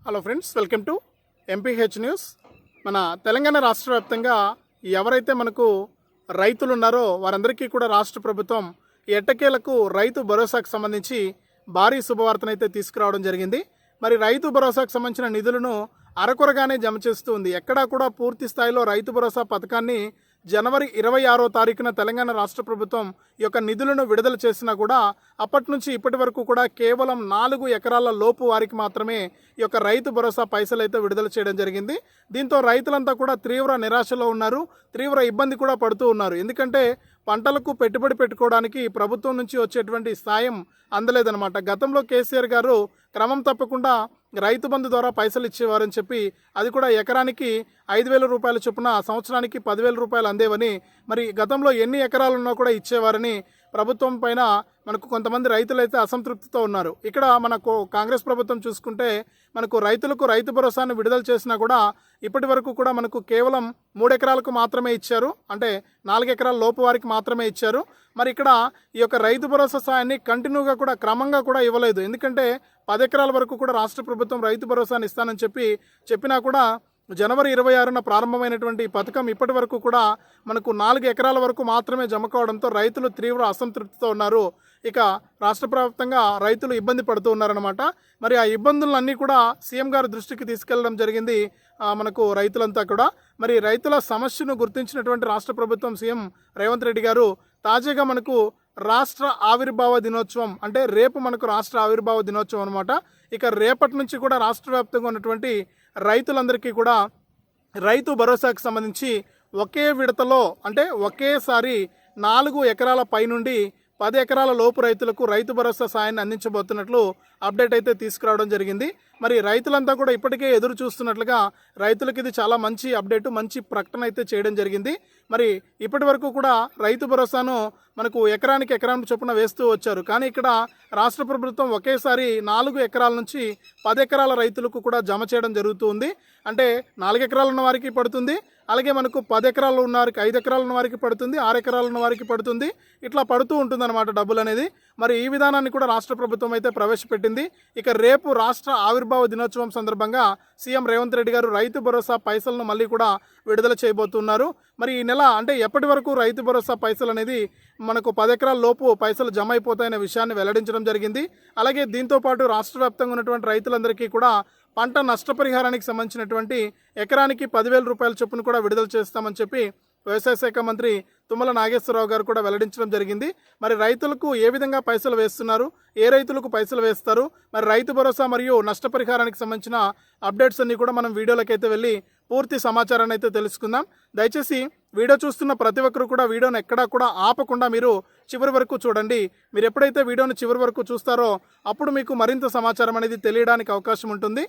Hello friends, welcome to MPH news. మన తెలంగాణ రాష్ట్ర వ్యాప్తంగా ఎవరైతే మనకు రైతులు ఉన్నారో వారందరికీ కూడా రాష్ట్ర ప్రభుత్వం ఎట్టకేలకు రైతు భరోసాకు సంబంధించి భారీ శుభవార్తనైతే తీసుకురావడం జరిగింది. మరి రైతు భరోసాకు సంబంధించిన నిధులను అరకొరగానే జమ చేస్తూ ఉంది. ఎక్కడా కూడా పూర్తి స్థాయిలో రైతు భరోసా పథకాన్ని జనవరి 26వ తారీఖున తెలంగాణ రాష్ట్ర ప్రభుత్వం ఈ యొక్క నిధులను విడుదల చేసినా కూడా అప్పటి నుంచి ఇప్పటి వరకు కూడా కేవలం 4 ఎకరాల లోపు వారికి మాత్రమే ఈ యొక్క రైతు భరోసా పైసలు అయితే విడుదల చేయడం జరిగింది. దీంతో రైతులంతా కూడా తీవ్ర నిరాశలో ఉన్నారు, తీవ్ర ఇబ్బంది కూడా పడుతూ ఉన్నారు. ఎందుకంటే పంటలకు పెట్టుబడి పెట్టుకోవడానికి ప్రభుత్వం నుంచి వచ్చేటువంటి సాయం అందలేదన్నమాట. గతంలో కేసీఆర్ గారు క్రమం తప్పకుండా రైతు బంధు ద్వారా పైసలు ఇచ్చేవారని చెప్పి అది కూడా ఎకరానికి 5,000 రూపాయల చొప్పున సంవత్సరానికి 10,000 రూపాయలు అందేవని, మరి గతంలో ఎన్ని ఎకరాలున్నా కూడా ఇచ్చేవారని ప్రభుత్వం పైన మనకు కొంతమంది రైతులు అయితే అసంతృప్తితో ఉన్నారు. ఇక్కడ మనకు కాంగ్రెస్ ప్రభుత్వం చూసుకుంటే మనకు రైతులకు రైతు భరోసాను విడుదల చేసినా కూడా ఇప్పటి వరకు కూడా మనకు కేవలం 3 ఎకరాలకు మాత్రమే ఇచ్చారు, అంటే 4 ఎకరాల లోపు వారికి మాత్రమే ఇచ్చారు. మరి ఇక్కడ ఈ యొక్క రైతు భరోసా సాయాన్ని కంటిన్యూగా కూడా క్రమంగా కూడా ఇవ్వలేదు. ఎందుకంటే 10 ఎకరాల వరకు కూడా రాష్ట్ర ప్రభుత్వం రైతు భరోసాను ఇస్తానని చెప్పినా కూడా జనవరి 26న ప్రారంభమైనటువంటి ఈ పథకం ఇప్పటి వరకు కూడా మనకు 4 ఎకరాల వరకు మాత్రమే జమ కావడంతో రైతులు తీవ్ర అసంతృప్తితో ఉన్నారు. ఇక రాష్ట్ర వ్యాప్తంగా రైతులు ఇబ్బంది పడుతూ ఉన్నారన్నమాట. మరి ఆ ఇబ్బందులన్నీ కూడా సీఎం గారి దృష్టికి తీసుకెళ్లడం జరిగింది మనకు రైతులంతా కూడా. మరి రైతుల సమస్యను గుర్తించినటువంటి రాష్ట్ర ప్రభుత్వం సీఎం రేవంత్ రెడ్డి గారు తాజాగా మనకు రాష్ట్ర ఆవిర్భావ దినోత్సవం, అంటే రేపు మనకు రాష్ట్ర ఆవిర్భావ దినోత్సవం అనమాట. ఇక రేపటి నుంచి కూడా రాష్ట్ర వ్యాప్తంగా ఉన్నటువంటి రైతులందరికీ కూడా రైతు భరోసాకు సంబంధించి ఒకే విడతలో, అంటే ఒకేసారి 4 ఎకరాల పై నుండి 10 ఎకరాల లోపు రైతులకు రైతు భరోసా సాయాన్ని అందించబోతున్నట్లు అప్డేట్ అయితే తీసుకురావడం జరిగింది. మరి రైతులంతా కూడా ఇప్పటికే ఎదురు చూస్తున్నట్లుగా రైతులకు ఇది చాలా మంచి అప్డేట్, మంచి ప్రకటన అయితే చేయడం జరిగింది. మరి ఇప్పటి వరకు కూడా రైతు భరోసాను మనకు ఎకరానికి చొప్పున వేస్తూ వచ్చారు. కానీ ఇక్కడ రాష్ట్ర ప్రభుత్వం ఒకేసారి 4 ఎకరాల నుంచి 10 ఎకరాల రైతులకు కూడా జమ చేయడం జరుగుతుంది. అంటే 4 ఎకరాలు ఉన్న వారికి పడుతుంది, అలాగే మనకు 10 ఎకరాలు ఉన్న వారికి, 5 ఎకరాలు ఉన్న వారికి పడుతుంది, 6 ఎకరాలు ఉన్న వారికి పడుతుంది. ఇట్లా పడుతూ ఉంటుందన్నమాట డబ్బులు అనేది. మరి ఈ విధానాన్ని కూడా రాష్ట్ర ప్రభుత్వం అయితే ప్రవేశపెట్టింది. ఇక రేపు రాష్ట్ర ఆవిర్భావ దినోత్సవం సందర్భంగా సీఎం రేవంత్ రెడ్డి గారు రైతు భరోసా పైసలను మళ్ళీ కూడా విడుదల చేయబోతున్నారు. మరి ఈ నెల, అంటే ఎప్పటి వరకు రైతు భరోసా పైసలు అనేది మనకు 10 ఎకరాల లోపు పైసలు జమ అయిపోతాయనే విషయాన్ని వెల్లడించడం జరిగింది. అలాగే దీంతోపాటు రాష్ట్ర వ్యాప్తంగా ఉన్నటువంటి రైతులందరికీ కూడా పంట నష్టపరిహారానికి సంబంధించినటువంటి ఎకరానికి 10,000 రూపాయల చొప్పున కూడా విడుదల చేస్తామని చెప్పి వ్యవసాయ శాఖ మంత్రి తుమ్మల నాగేశ్వరరావు గారు కూడా వెల్లడించడం జరిగింది. మరి రైతులకు ఏ విధంగా పైసలు వేస్తున్నారు, ఏ రైతులకు పైసలు వేస్తారు, మరి రైతు భరోసా మరియు నష్టపరిహారానికి సంబంధించిన అప్డేట్స్ అన్నీ కూడా మనం వీడియోలోకి అయితే వెళ్ళి పూర్తి సమాచారాన్ని అయితే తెలుసుకుందాం. దయచేసి వీడియో చూస్తున్న ప్రతి ఒక్కరు కూడా వీడియోను ఎక్కడా కూడా ఆపకుండా మీరు చివరి వరకు చూడండి. మీరు ఎప్పుడైతే వీడియోను చివరి వరకు చూస్తారో అప్పుడు మీకు మరింత సమాచారం అనేది తెలియడానికి అవకాశం ఉంటుంది.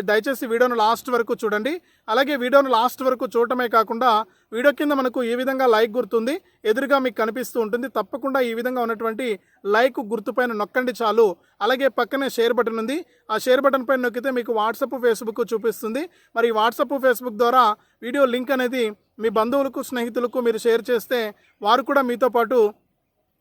దయచేసి వీడియోను లాస్ట్ వరకు చూడండి. అలాగే వీడియోను లాస్ట్ వరకు చూడటమే కాకుండా వీడియో కింద మనకు ఈ విధంగా లైక్ గుర్తుంది ఎదురుగా మీకు కనిపిస్తూ ఉంటుంది. తప్పకుండా ఈ విధంగా ఉన్నటువంటి లైక్ గుర్తుపైన నొక్కండి చాలు. అలాగే పక్కనే షేర్ బటన్ ఉంది, ఆ షేర్ బటన్ పైన నొక్కితే మీకు వాట్సాప్, ఫేస్బుక్ చూపిస్తుంది. మరి వాట్సాప్, ఫేస్బుక్ ద్వారా వీడియో లింక్ అనేది మీ బంధువులకు, స్నేహితులకు మీరు షేర్ చేస్తే వారు కూడా మీతో పాటు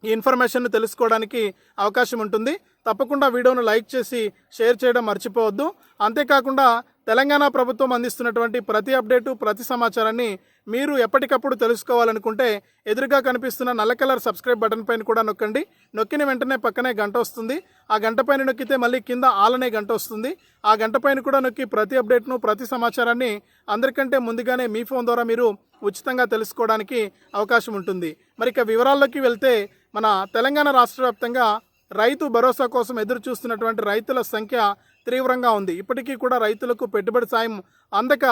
ఈ ఇన్ఫర్మేషన్ను తెలుసుకోవడానికి అవకాశం ఉంటుంది. తప్పకుండా వీడియోను లైక్ చేసి షేర్ చేయడం మర్చిపోవద్దు. అంతేకాకుండా తెలంగాణ ప్రభుత్వం అందిస్తున్నటువంటి ప్రతి అప్డేటు, ప్రతి సమాచారాన్ని మీరు ఎప్పటికప్పుడు తెలుసుకోవాలనుకుంటే ఎదురుగా కనిపిస్తున్న నల్ల కలర్ సబ్స్క్రైబ్ బటన్ పైన కూడా నొక్కండి. నొక్కిన వెంటనే పక్కనే గంట వస్తుంది. ఆ గంట పైన నొక్కితే మళ్ళీ కింద ఆలనే గంట వస్తుంది. ఆ గంట పైన కూడా నొక్కి ప్రతి అప్డేట్ను, ప్రతి సమాచారాన్ని అందరికంటే ముందుగానే మీ ఫోన్ ద్వారా మీరు ఉచితంగా తెలుసుకోవడానికి అవకాశం ఉంటుంది. మరి ఇక వివరాల్లోకి వెళ్తే మన తెలంగాణ రాష్ట్ర వ్యాప్తంగా రైతు భరోసా కోసం ఎదురు చూస్తున్నటువంటి రైతుల సంఖ్య తీవ్రంగా ఉంది. ఇప్పటికీ కూడా రైతులకు పెట్టుబడి సాయం అందక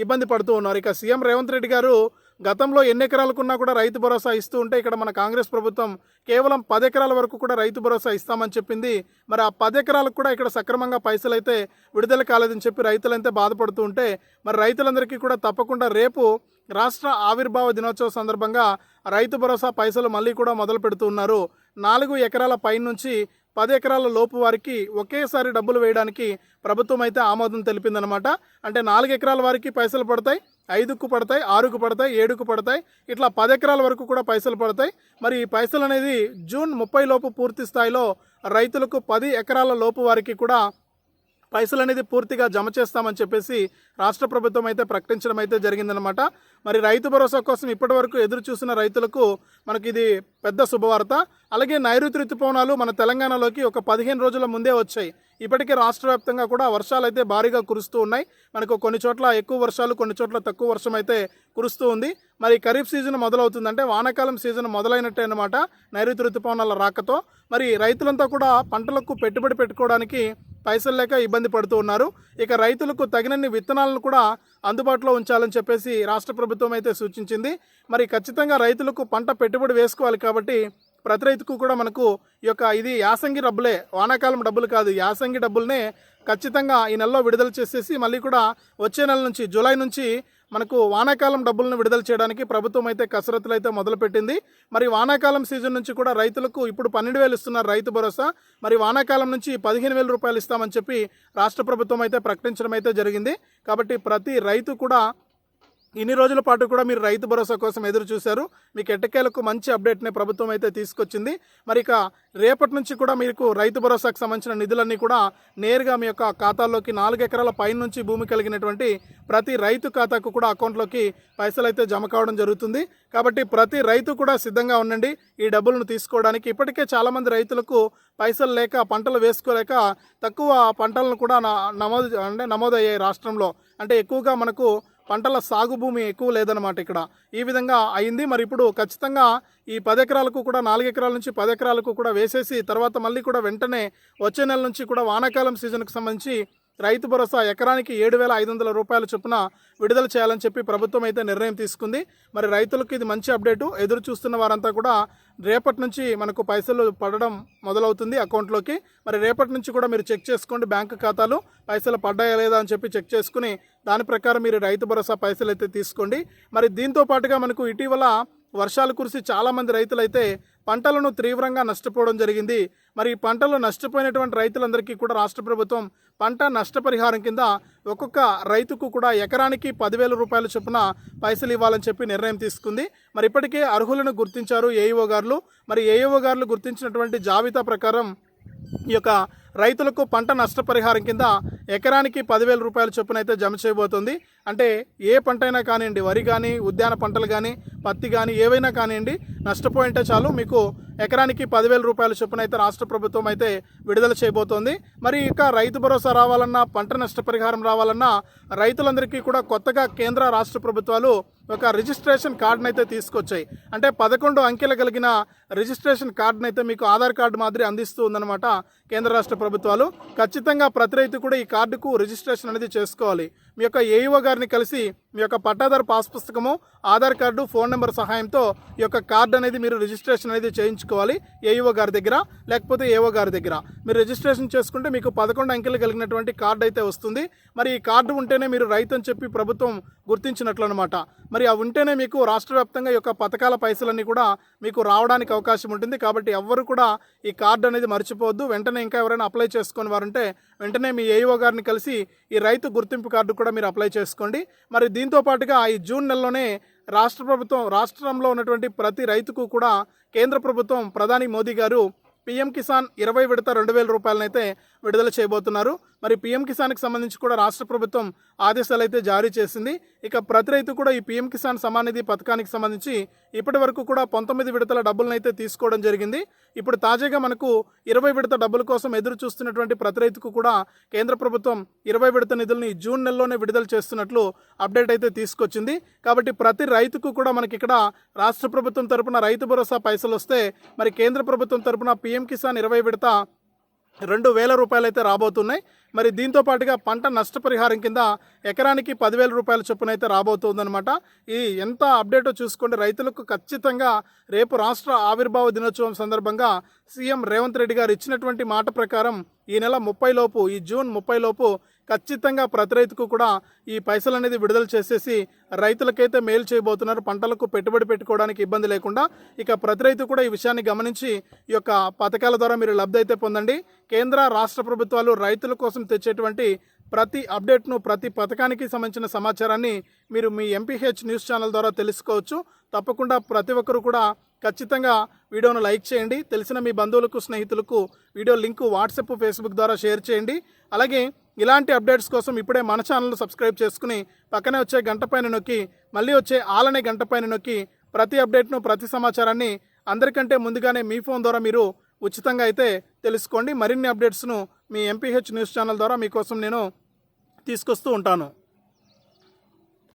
ఇబ్బంది పడుతూ ఉన్నారు. ఇక సీఎం రేవంత్ రెడ్డి గారు గతంలో ఎన్ని ఎకరాలకున్నా కూడా రైతు భరోసా ఇస్తూ ఉంటే ఇక్కడ మన కాంగ్రెస్ ప్రభుత్వం కేవలం 10 ఎకరాల వరకు కూడా రైతు భరోసా ఇస్తామని చెప్పింది. మరి ఆ 10 ఎకరాలకు కూడా ఇక్కడ సక్రమంగా పైసలు అయితే విడుదల కాలేదని చెప్పి రైతులంతా బాధపడుతూ ఉంటే మరి రైతులందరికీ కూడా తప్పకుండా రేపు రాష్ట్ర ఆవిర్భావ దినోత్సవం సందర్భంగా రైతు భరోసా పైసలు మళ్ళీ కూడా మొదలు పెడుతున్నారు. 4 ఎకరాల పై నుంచి 10 ఎకరాల లోపు వారికి ఒకేసారి డబ్బులు వేయడానికి ప్రభుత్వం అయితే ఆమోదం తెలిపిందనమాట. అంటే 4 ఎకరాల వారికి పైసలు పడతాయి, 5కు పడతాయి, 6కు పడతాయి, 7కు పడతాయి, ఇట్లా 10 ఎకరాల వరకు కూడా పైసలు పడతాయి. మరి ఈ పైసలు అనేది జూన్ 30 లోపు పూర్తి స్థాయిలో రైతులకు 10 ఎకరాల లోపు వారికి కూడా పైసలు అనేది పూర్తిగా జమ చేస్తామని చెప్పేసి రాష్ట్ర ప్రభుత్వం అయితే ప్రకటించడం అయితే జరిగిందనమాట. మరి రైతు భరోసా కోసం ఇప్పటి వరకు ఎదురు చూసిన రైతులకు మనకి ఇది పెద్ద శుభవార్త. అలాగే నైరుతి ఋతుపవనాలు మన తెలంగాణలోకి ఒక 15 రోజుల ముందే వచ్చాయి. ఇప్పటికే రాష్ట్ర వ్యాప్తంగా కూడా వర్షాలు అయితే భారీగా కురుస్తూ ఉన్నాయి. మనకు కొన్ని చోట్ల ఎక్కువ వర్షాలు, కొన్ని చోట్ల తక్కువ వర్షం అయితే కురుస్తూ ఉంది. మరి ఖరీఫ్ సీజన్ మొదలవుతుందంటే వానాకాలం సీజన్ మొదలైనట్టే అనమాట నైరుతి ఋతుపవనాల రాకతో. మరి రైతులంతా కూడా పంటలకు పెట్టుబడి పెట్టుకోవడానికి పైసలు లేక ఇబ్బంది పడుతూ ఉన్నారు. ఇక రైతులకు తగినన్ని విత్తనాలను కూడా అందుబాటులో ఉంచాలని చెప్పేసి రాష్ట్ర ప్రభుత్వం అయితే సూచించింది. మరి ఖచ్చితంగా రైతులకు పంట పెట్టుబడి వేసుకోవాలి కాబట్టి ప్రతి రైతుకు కూడా మనకు ఈ యొక్క ఇది యాసంగి డబ్బులే, వానాకాలం డబ్బులు కాదు, యాసంగి డబ్బులనే ఖచ్చితంగా ఈ నెలలో విడుదల చేసేసి మళ్ళీ కూడా వచ్చే నెల నుంచి జూలై నుంచి మనకు వానాకాలం డబ్బులను విడుదల చేయడానికి ప్రభుత్వం అయితే కసరత్తులు అయితే మొదలుపెట్టింది. మరి వానాకాలం సీజన్ నుంచి కూడా రైతులకు ఇప్పుడు 12,000 ఇస్తున్నారు రైతు భరోసా. మరి వానాకాలం నుంచి 15,000 రూపాయలు ఇస్తామని చెప్పి రాష్ట్ర ప్రభుత్వం అయితే ప్రకటించడం అయితే జరిగింది. కాబట్టి ప్రతి రైతు కూడా ఇన్ని రోజుల పాటు కూడా మీరు రైతు భరోసా కోసం ఎదురు చూశారు. మీకు ఎట్టకేలకు మంచి అప్డేట్ని ప్రభుత్వం అయితే తీసుకొచ్చింది. మరి ఇక రేపటి నుంచి కూడా మీకు రైతు భరోసాకు సంబంధించిన నిధులన్నీ కూడా నేరుగా మీ యొక్క ఖాతాల్లోకి 4 ఎకరాల పైన నుంచి భూమి కలిగినటువంటి ప్రతి రైతు ఖాతాకు కూడా అకౌంట్లోకి పైసలు అయితే జమ కావడం జరుగుతుంది. కాబట్టి ప్రతి రైతు కూడా సిద్ధంగా ఉండండి ఈ డబ్బులను తీసుకోవడానికి. ఇప్పటికే చాలామంది రైతులకు పైసలు లేక పంటలు వేసుకోలేక తక్కువ పంటలను కూడా నమోదయ్యాయి రాష్ట్రంలో. అంటే ఎక్కువగా మనకు పంటల సాగు భూమి ఎక్కువ లేదనమాట ఇక్కడ. ఈ విధంగా అయింది. మరి ఇప్పుడు ఖచ్చితంగా ఈ 10 ఎకరాలకు కూడా 4 ఎకరాల నుంచి 10 ఎకరాలకు కూడా వేసేసి తర్వాత మళ్ళీ కూడా వెంటనే వచ్చే నెల నుంచి కూడా వానాకాలం సీజన్కి సంబంధించి రైతు భరోసా ఎకరానికి 7,500 రూపాయల చొప్పున విడుదల చేయాలని చెప్పి ప్రభుత్వం అయితే నిర్ణయం తీసుకుంది. మరి రైతులకు ఇది మంచి అప్డేటు. ఎదురు చూస్తున్న వారంతా కూడా రేపటి నుంచి మనకు పైసలు పడడం మొదలవుతుంది అకౌంట్లోకి. మరి రేపటి నుంచి కూడా మీరు చెక్ చేసుకోండి బ్యాంకు ఖాతాలు పైసలు పడ్డాయా లేదా అని చెప్పి చెక్ చేసుకుని దాని ప్రకారం మీరు రైతు భరోసా పైసలు అయితే తీసుకోండి. మరి దీంతో పాటుగా మనకు ఇటీవల వర్షాలు కురిసి చాలామంది రైతులైతే పంటలను తీవ్రంగా నష్టపోవడం జరిగింది. మరి ఈ పంటలు నష్టపోయినటువంటి రైతులందరికీ కూడా రాష్ట్ర ప్రభుత్వం పంట నష్టపరిహారం కింద ఒక్కొక్క రైతుకు కూడా ఎకరానికి 10,000 రూపాయల చొప్పున పైసలు ఇవ్వాలని చెప్పి నిర్ణయం తీసుకుంది. మరి ఇప్పటికే అర్హులను గుర్తించారు ఏఈఓ గారు. మరి ఏఈఓ గారు గుర్తించినటువంటి జాబితా ప్రకారం ఈ యొక్క రైతులకు పంట నష్టపరిహారం కింద ఎకరానికి 10,000 రూపాయల చొప్పున అయితే జమ చేయబోతుంది. అంటే ఏ పంట అయినా కానివ్వండి, వరి కానీ, ఉద్యాన పంటలు కానీ, పత్తి కానీ, ఏవైనా కానివ్వండి, నష్టపోయింటే చాలు మీకు ఎకరానికి 10,000 రూపాయల చొప్పున అయితే రాష్ట్ర ప్రభుత్వం అయితే విడుదల చేయబోతోంది. మరి ఇక రైతు భరోసా రావాలన్నా, పంట నష్టపరిహారం రావాలన్నా రైతులందరికీ కూడా కొత్తగా కేంద్ర రాష్ట్ర ప్రభుత్వాలు ఒక రిజిస్ట్రేషన్ కార్డును అయితే తీసుకొచ్చాయి. అంటే 11 అంకెలు కలిగిన రిజిస్ట్రేషన్ కార్డును అయితే మీకు ఆధార్ కార్డు మాదిరి అందిస్తూ ఉందన్నమాట కేంద్ర రాష్ట్ర ప్రభుత్వాలు. ఖచ్చితంగా ప్రతి రైతు కూడా ఈ కార్డుకు రిజిస్ట్రేషన్ అనేది చేసుకోవాలి. మీ యొక్క ఏఈఓ గారిని కలిసి మీ యొక్క పట్టాదారు పాస్ పుస్తకము, ఆధార్ కార్డు, ఫోన్ నెంబర్ సహాయంతో ఈ యొక్క కార్డు అనేది మీరు రిజిస్ట్రేషన్ అనేది చేయించుకోవాలి ఏఈఓ గారి దగ్గర లేకపోతే ఏఓ గారి దగ్గర. మీరు రిజిస్ట్రేషన్ చేసుకుంటే మీకు 11 అంకెలు కలిగినటువంటి కార్డు అయితే వస్తుంది. మరి ఈ కార్డు ఉంటేనే మీరు రైతు అని చెప్పి ప్రభుత్వం గుర్తించినట్లు అనమాట. మరి అవి ఉంటేనే మీకు రాష్ట్ర వ్యాప్తంగా ఈ యొక్క పథకాల పైసలన్నీ కూడా మీకు రావడానికి అవకాశం ఉంటుంది. కాబట్టి ఎవ్వరు కూడా ఈ కార్డు అనేది మర్చిపోవద్దు. వెంటనే ఇంకా ఎవరైనా అప్లై చేసుకుని వారుంటే వెంటనే మీ ఏఈఓ గారిని కలిసి ఈ రైతు గుర్తింపు కార్డు కూడా మీరు అప్లై చేసుకోండి. మరి దీంతో పాటుగా ఈ జూన్ నెలలోనే రాష్ట్ర ప్రభుత్వం రాష్ట్రంలో ఉన్నటువంటి ప్రతి రైతుకు కూడా కేంద్ర ప్రభుత్వం ప్రధాని మోదీ గారు పీఎం కిసాన్ 20 విడత 2,000 రూపాయలనైతే విడుదల చేయబోతున్నారు. మరి పీఎం కిసాన్కి సంబంధించి కూడా రాష్ట్ర ప్రభుత్వం ఆదేశాలు అయితే జారీ చేసింది. ఇక ప్రతి రైతు కూడా ఈ పీఎం కిసాన్ సమ్మాన్ నిధి పథకానికి సంబంధించి ఇప్పటి వరకు కూడా 19 విడతల డబ్బులను అయితే తీసుకోవడం జరిగింది. ఇప్పుడు తాజాగా మనకు 20 విడత డబ్బుల కోసం ఎదురు చూస్తున్నటువంటి ప్రతి రైతుకు కూడా కేంద్ర ప్రభుత్వం 20 విడత నిధుల్ని జూన్ నెలలోనే విడుదల చేస్తున్నట్లు అప్డేట్ అయితే తీసుకొచ్చింది. కాబట్టి ప్రతి రైతుకు కూడా మనకి ఇక్కడ రాష్ట్ర ప్రభుత్వం తరపున రైతు భరోసా పైసలు వస్తే మరి కేంద్ర ప్రభుత్వం తరపున పీఎం కిసాన్ 20 విడత 2,000 రూపాయలు అయితే రాబోతున్నాయి. మరి దీంతో పాటుగా పంట నష్టపరిహారం కింద ఎకరానికి 10,000 రూపాయల చొప్పున అయితే రాబోతుందన్నమాట. ఈ ఎంత అప్డేటో చూసుకోండి. రైతులకు ఖచ్చితంగా రేపు రాష్ట్ర ఆవిర్భావ దినోత్సవం సందర్భంగా సీఎం రేవంత్ రెడ్డి గారు ఇచ్చినటువంటి మాట ప్రకారం ఈ నెల 30 లోపు, ఈ జూన్ 30 లోపు ఖచ్చితంగా ప్రతి రైతుకు కూడా ఈ పైసలు అనేది విడుదల చేసేసి రైతులకైతే మేలు చేయబోతున్నారు. పంటలకు పెట్టుబడి పెట్టుకోవడానికి ఇబ్బంది లేకుండా. ఇక ప్రతి రైతు కూడా ఈ విషయాన్ని గమనించి ఈ యొక్క పథకాల ద్వారా మీరు లబ్ధి అయితే పొందండి. కేంద్ర రాష్ట్ర ప్రభుత్వాలు రైతుల కోసం తెచ్చేటువంటి ప్రతి అప్డేట్ను, ప్రతి పథకానికి సంబంధించిన సమాచారాన్ని మీరు మీ ఎంపీహెచ్ న్యూస్ ఛానల్ ద్వారా తెలుసుకోవచ్చు. తప్పకుండా ప్రతి ఒక్కరు కూడా ఖచ్చితంగా వీడియోను లైక్ చేయండి. తెలిసిన మీ బంధువులకు, స్నేహితులకు వీడియో లింకు వాట్సాప్, ఫేస్బుక్ ద్వారా షేర్ చేయండి. అలాగే ఇలాంటి అప్డేట్స్ కోసం ఇప్పుడే మన ఛానల్ సబ్స్క్రైబ్ చేసుకుని పక్కనే వచ్చే గంట పైన నొక్కి మళ్ళీ వచ్చే ఆలనే గంట పైన నొక్కి ప్రతి అప్డేట్ను ప్రతి సమాచారాన్ని అందరికంటే ముందుగానే మీ ఫోన్ ద్వారా మీరు ఉచితంగా అయితే తెలుసుకోండి. మరిన్ని అప్డేట్స్ను మీ ఎంపీహెచ్ న్యూస్ ఛానల్ ద్వారా మీకోసం నేను తీసుకొస్తూ ఉంటాను.